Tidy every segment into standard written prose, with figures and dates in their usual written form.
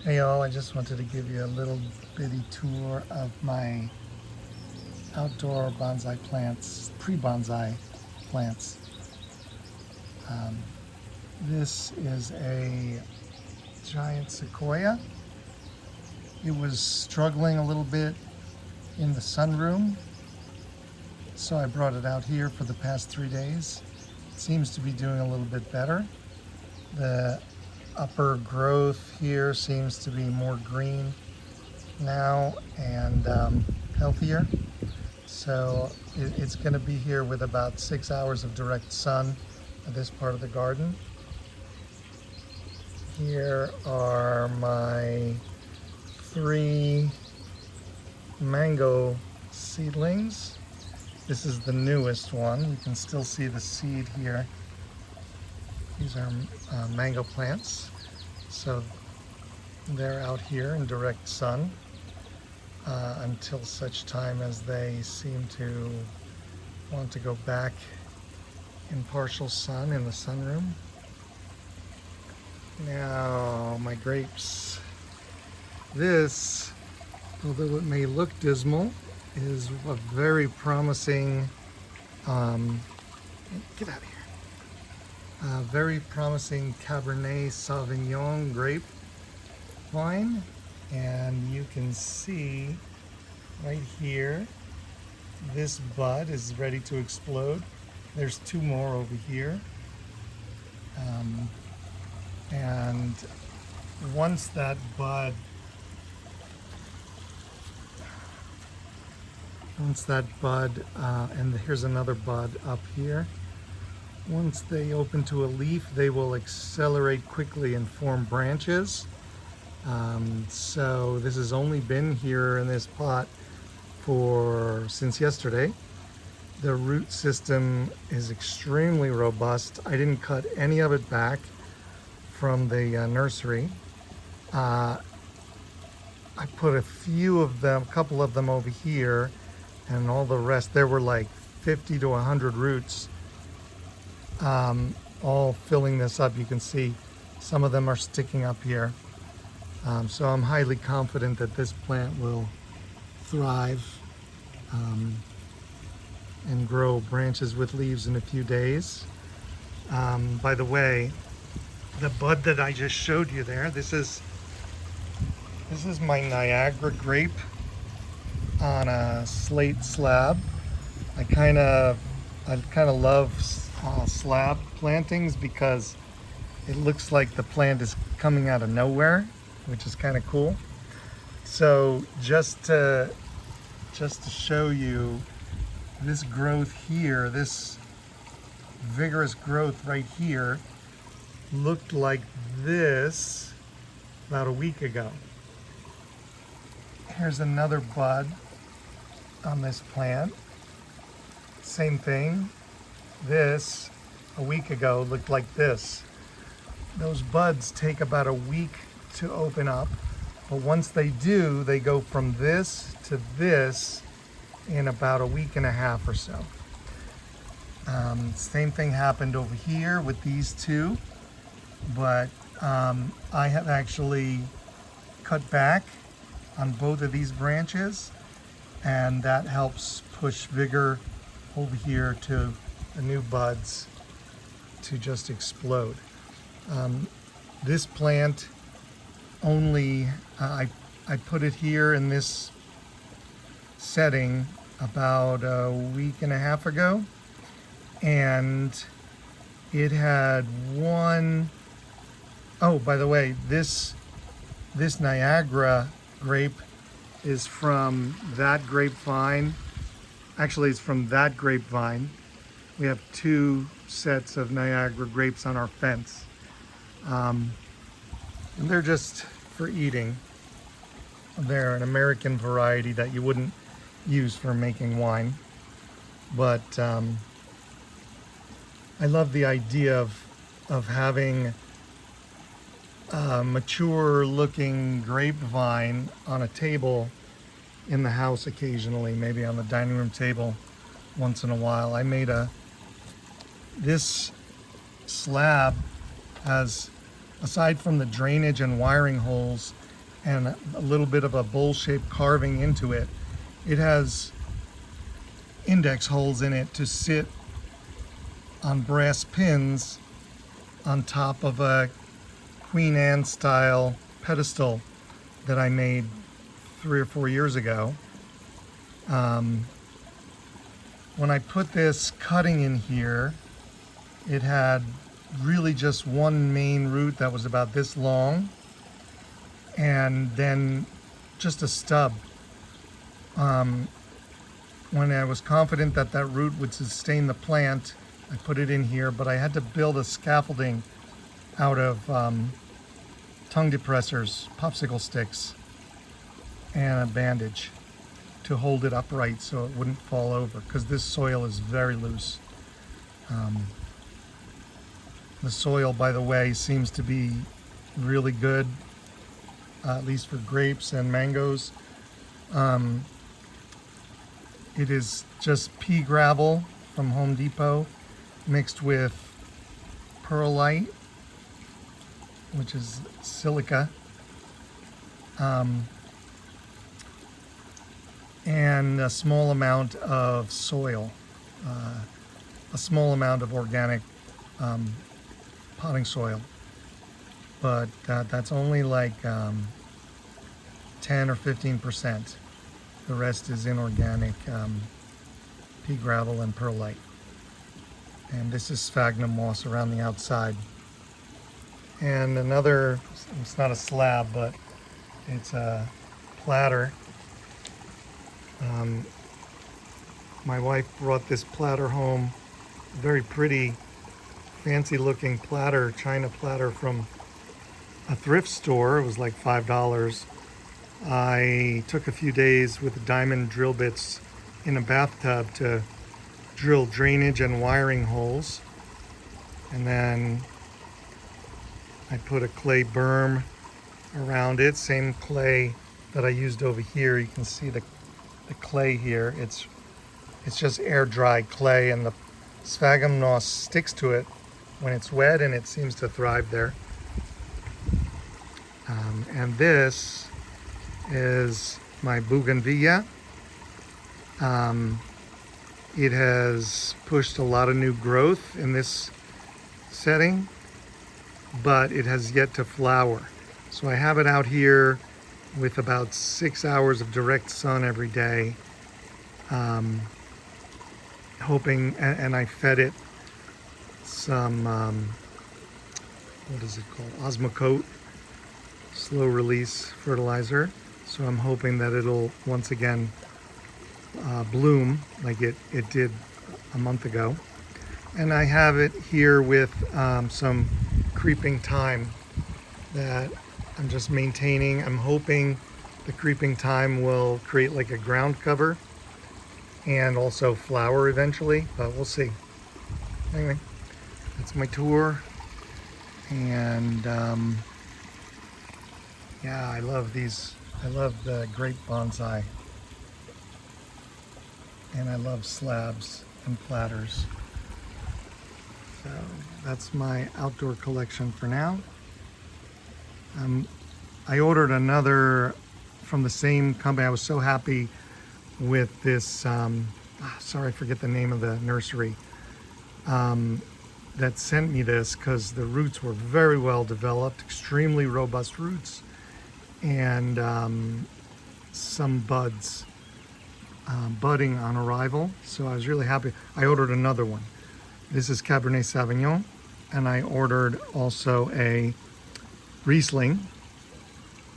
Hey all, I just wanted to give you a little bitty tour of my outdoor bonsai plants, pre-bonsai plants. Um, this is a giant sequoia. It was struggling a little bit in the sunroom, so I brought it out here for the past 3 days. It seems to be doing a little bit better. The upper growth here seems to be more green now and healthier. So it's going to be here with about 6 hours of direct sun at this part of the garden. Here are my 3 mango seedlings. This is the newest one. You can still see the seed here. These are mango plants. So they're out here in direct sun until such time as they seem to want to go back in partial sun in the sunroom. Now my grapes. This, although it may look dismal, is a very promising, get out of here. Very promising Cabernet Sauvignon grape vine, and you can see right here this bud is ready to explode. There's 2 more over here, and once that bud and here's another bud up here. Once they open to a leaf, they will accelerate quickly and form branches. So this has only been here in this pot since yesterday. The root system is extremely robust. I didn't cut any of it back from the nursery. I put a couple of them over here, and all the rest, there were like 50 to 100 roots all filling this up. You can see some of them are sticking up here. So I'm highly confident that this plant will thrive and grow branches with leaves in a few days. By the way, the bud that I just showed you there, this is my Niagara grape on a slate slab. I kind of love slab plantings because it looks like the plant is coming out of nowhere, which is kind of cool. So just to show you this growth here, this vigorous growth right here, looked like this about a week ago. Here's another bud on this plant. Same thing. This, a week ago, looked like this. Those buds take about a week to open up, but once they do, they go from this to this in about a week and a half or so. Same thing happened over here with these 2, but I have actually cut back on both of these branches, and that helps push vigor over here to the new buds to just explode. This plant only, I put it here in this setting about a week and a half ago, and it had oh, by the way, this Niagara grape is from that grapevine. Actually, it's from that grapevine. We have 2 sets of Niagara grapes on our fence. And they're just for eating. They're an American variety that you wouldn't use for making wine. But I love the idea of having a mature looking grapevine on a table in the house occasionally, maybe on the dining room table once in a while. I made this slab has, aside from the drainage and wiring holes, and a little bit of a bowl-shaped carving into it. It has index holes in it to sit on brass pins on top of a Queen Anne style pedestal that I made 3 or 4 years ago. When I put this cutting in here, it had really just one main root that was about this long, and then just a stub. When I was confident that that root would sustain the plant, I put it in here, but I had to build a scaffolding out of tongue depressors, popsicle sticks, and a bandage to hold it upright so it wouldn't fall over, because this soil is very loose. The soil, by the way, seems to be really good, at least for grapes and mangoes. It is just pea gravel from Home Depot mixed with perlite, which is silica, and a small amount of soil, a small amount of organic potting soil, but that's only like 10 or 15%. The rest is inorganic pea gravel and perlite. And this is sphagnum moss around the outside. And another, it's not a slab, but it's a platter. My wife brought this platter home, very pretty, fancy looking platter, china platter from a thrift store. It was like $5. I took a few days with diamond drill bits in a bathtub to drill drainage and wiring holes. And then I put a clay berm around it, same clay that I used over here. You can see the clay here. It's just air-dried clay, and the sphagnum moss sticks to it when it's wet, and it seems to thrive there. And this is my bougainvillea. It has pushed a lot of new growth in this setting, but it has yet to flower. So I have it out here with about 6 hours of direct sun every day, hoping, and I fed it some, what is it called? Osmocote, slow release fertilizer. So I'm hoping that it'll once again bloom like it did a month ago. And I have it here with some creeping thyme that I'm just maintaining. I'm hoping the creeping thyme will create like a ground cover and also flower eventually, but we'll see. Anyway, that's my tour. And yeah, I love these. I love the grape bonsai. And I love slabs and platters. So that's my outdoor collection for now. I ordered another from the same company. I was so happy with this, sorry, I forget the name of the nursery, that sent me this, because the roots were very well developed, extremely robust roots, and some buds budding on arrival. So I was really happy. I ordered another one. This is Cabernet Sauvignon, and I ordered also a Riesling,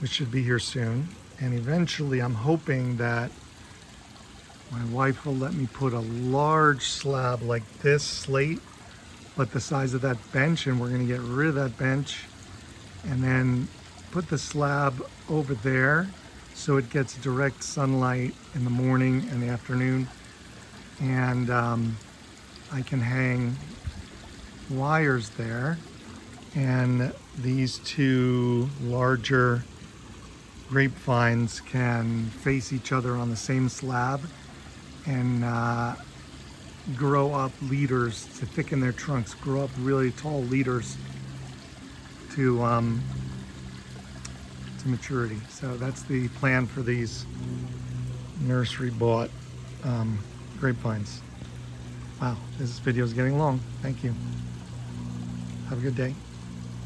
which should be here soon. And eventually I'm hoping that my wife will let me put a large slab like this, slate, but the size of that bench, and we're gonna get rid of that bench and then put the slab over there so it gets direct sunlight in the morning and the afternoon. And I can hang wires there, and these two larger grapevines can face each other on the same slab and grow up leaders to thicken their trunks, grow up really tall leaders to to maturity. So that's the plan for these nursery bought grapevines. Wow, this video is getting long. Thank you. Have a good day.